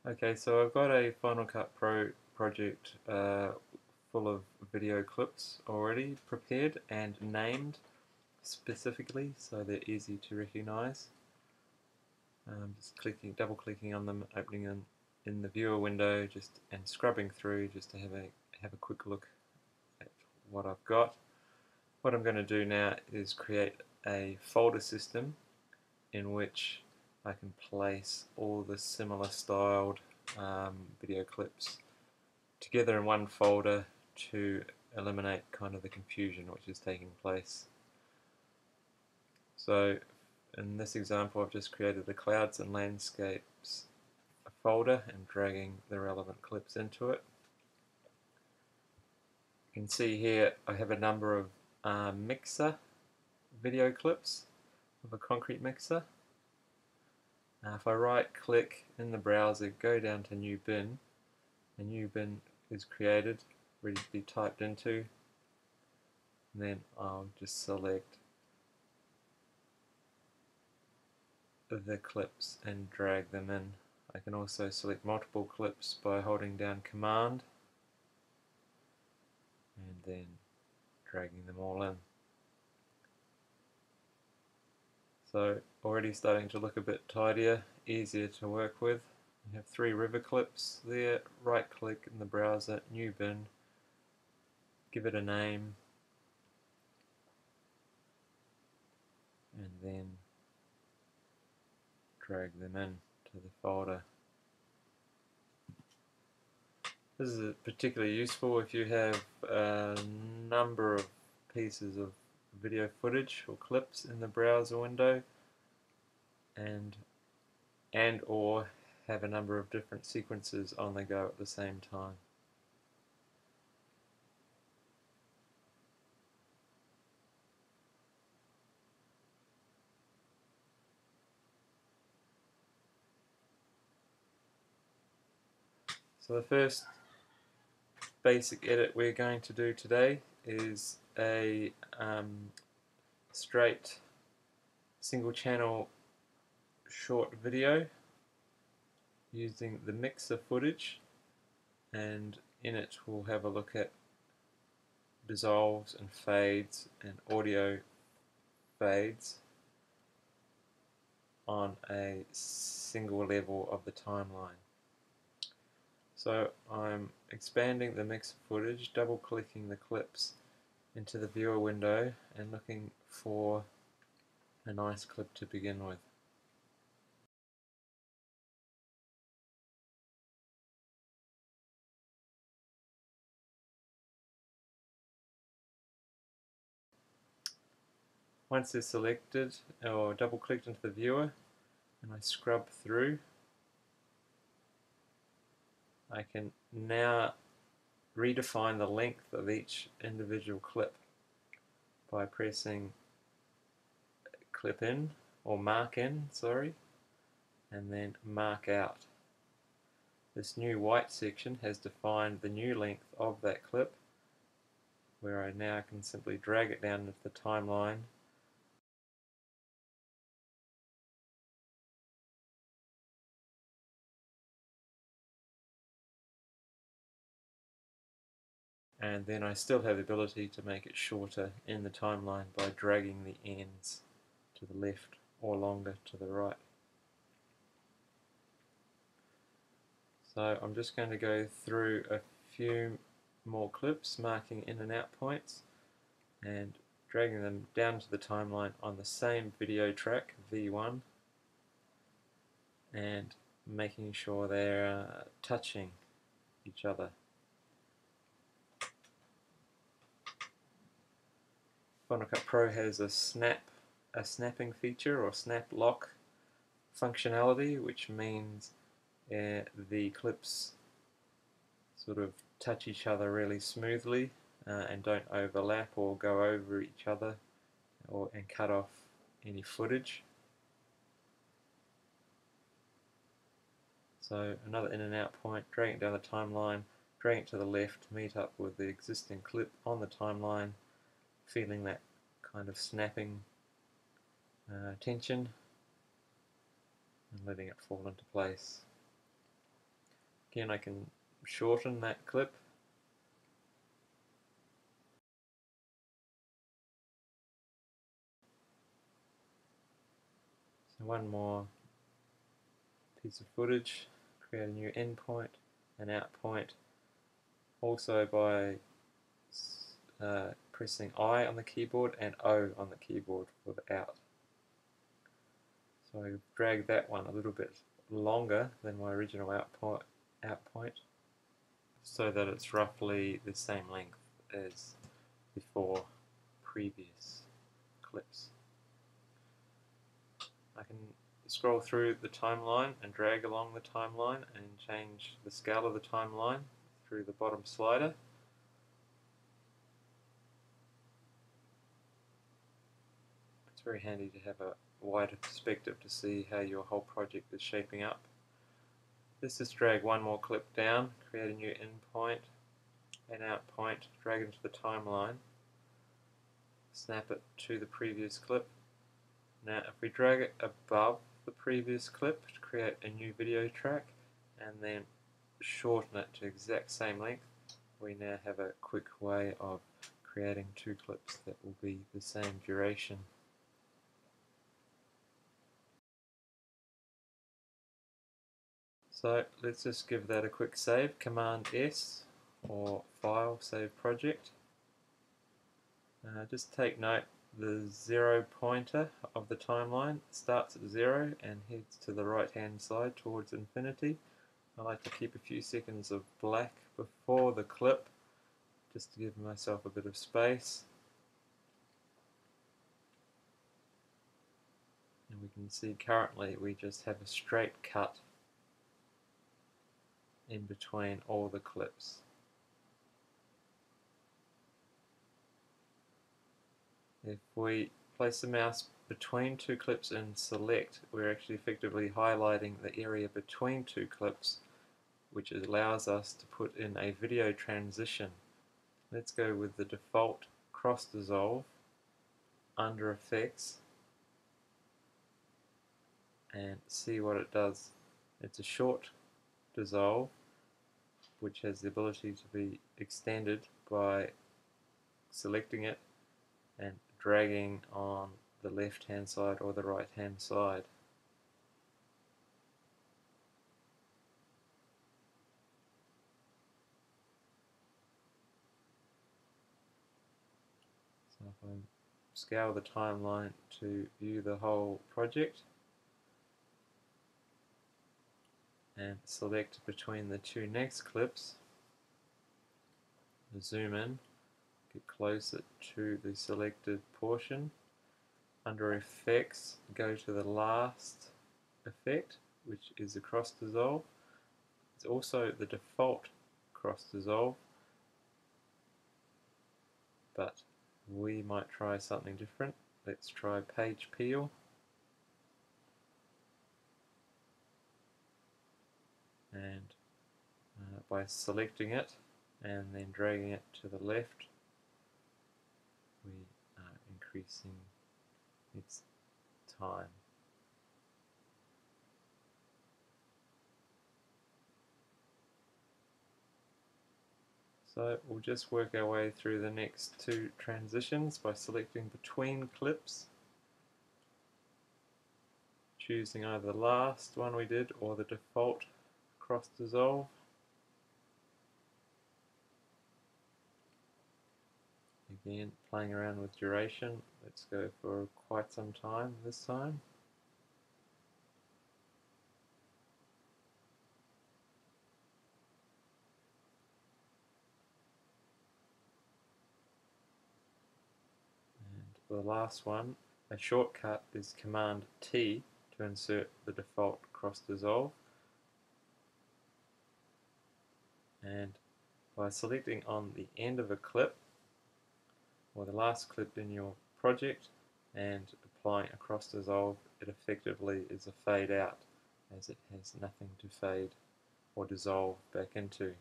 Okay, so I've got a Final Cut Pro project full of video clips already prepared and named specifically so they're easy to recognize. Just double clicking on them, opening them in the viewer window, and scrubbing through just to have a quick look at what I've got. What I'm going to do now is create a folder system in which I can place all the similar styled video clips together in one folder to eliminate kind of the confusion which is taking place. So in this example I've just created the clouds and landscapes folder and dragging the relevant clips into it. You can see here I have a number of mixer video clips of a concrete mixer. If I right click in the browser, go down to new bin, a new bin is created, ready to be typed into, and then I'll just select the clips and drag them in. I can also select multiple clips by holding down Command and then dragging them all in. So already starting to look a bit tidier, easier to work with. We have 3 river clips there. Right click in the browser, new bin, give it a name, and then drag them in to the folder. This is particularly useful if you have a number of pieces of video footage or clips in the browser window and or have a number of different sequences on the go at the same time. So the first basic edit we're going to do today is a straight single channel short video using the mixer footage, and in it we'll have a look at dissolves and fades and audio fades on a single level of the timeline. So I'm expanding the mixer footage, double clicking the clips into the viewer window and looking for a nice clip to begin with. Once they're selected, or double clicked into the viewer and I scrub through, I can now redefine the length of each individual clip by pressing clip in, or mark in, sorry, and then mark out. This new white section has defined the new length of that clip, where I now can simply drag it down into the timeline and then I still have the ability to make it shorter in the timeline by dragging the ends to the left or longer to the right. So I'm just going to go through a few more clips, marking in and out points and dragging them down to the timeline on the same video track, V1, and making sure they're touching each other. Final Cut Pro has a snapping feature or snap lock functionality, which means the clips sort of touch each other really smoothly and don't overlap or go over each other and cut off any footage. So another in and out point, dragging it down the timeline, dragging it to the left to meet up with the existing clip on the timeline, feeling that kind of snapping tension and letting it fall into place. Again, I can shorten that clip. So one more piece of footage, create a new endpoint and out point, also by pressing I on the keyboard and O on the keyboard for the out. So I drag that one a little bit longer than my original out point so that it's roughly the same length as before previous clips. I can scroll through the timeline and drag along the timeline and change the scale of the timeline through the bottom slider. It's very handy to have a wider perspective to see how your whole project is shaping up. Let's just drag one more clip down, create a new endpoint and out point, drag it into the timeline, snap it to the previous clip. Now if we drag it above the previous clip to create a new video track and then shorten it to exact same length, we now have a quick way of creating two clips that will be the same duration. So let's just give that a quick save, Command S or File, Save Project. Just take note, the 0 pointer of the timeline starts at 0 and heads to the right hand side towards infinity. I like to keep a few seconds of black before the clip just to give myself a bit of space. And we can see currently we just have a straight cut in between all the clips. If we place the mouse between two clips and select, we're actually effectively highlighting the area between two clips, which allows us to put in a video transition. Let's go with the default cross dissolve under effects and see what it does. It's a short dissolve which has the ability to be extended by selecting it and dragging on the left hand side or the right hand side. So if I scale the timeline to view the whole project and select between the two next clips, zoom in, get closer to the selected portion. Under effects, go to the last effect, which is a cross dissolve. It's also the default cross dissolve, but we might try something different. Let's try page peel. And by selecting it and then dragging it to the left, we are increasing its time. So we'll just work our way through the next two transitions by selecting between clips, choosing either the last one we did or the default cross dissolve. Again, playing around with duration. Let's go for quite some time this time. And for the last one, a shortcut is Command T to insert the default cross dissolve. And by selecting on the end of a clip or the last clip in your project and applying a cross dissolve, it effectively is a fade out as it has nothing to fade or dissolve back into.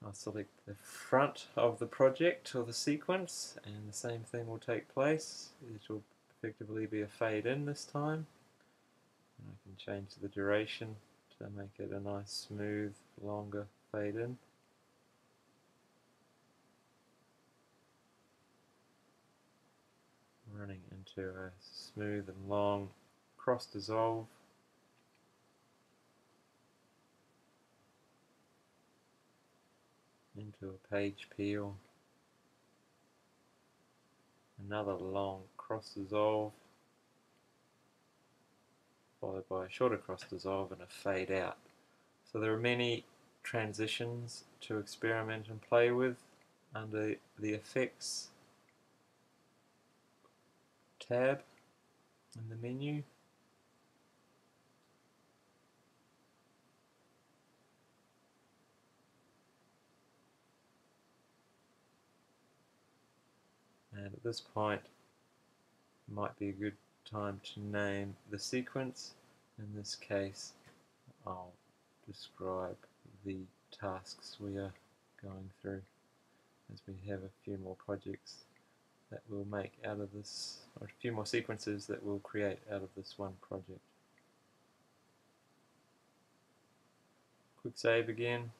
I'll select the front of the project or the sequence and the same thing will take place. It will effectively be a fade in this time. And I can change the duration to to make it a nice smooth, longer fade in. Running into a smooth and long cross dissolve. Into a page peel. Another long cross dissolve, followed by a shorter cross dissolve and a fade out. So there are many transitions to experiment and play with under the Effects tab in the menu. And at this point, it might be a good time to name the sequence. In this case, I'll describe the tasks we are going through, as we have a few more projects that we'll make out of this, or a few more sequences that we'll create out of this one project. Quick save again.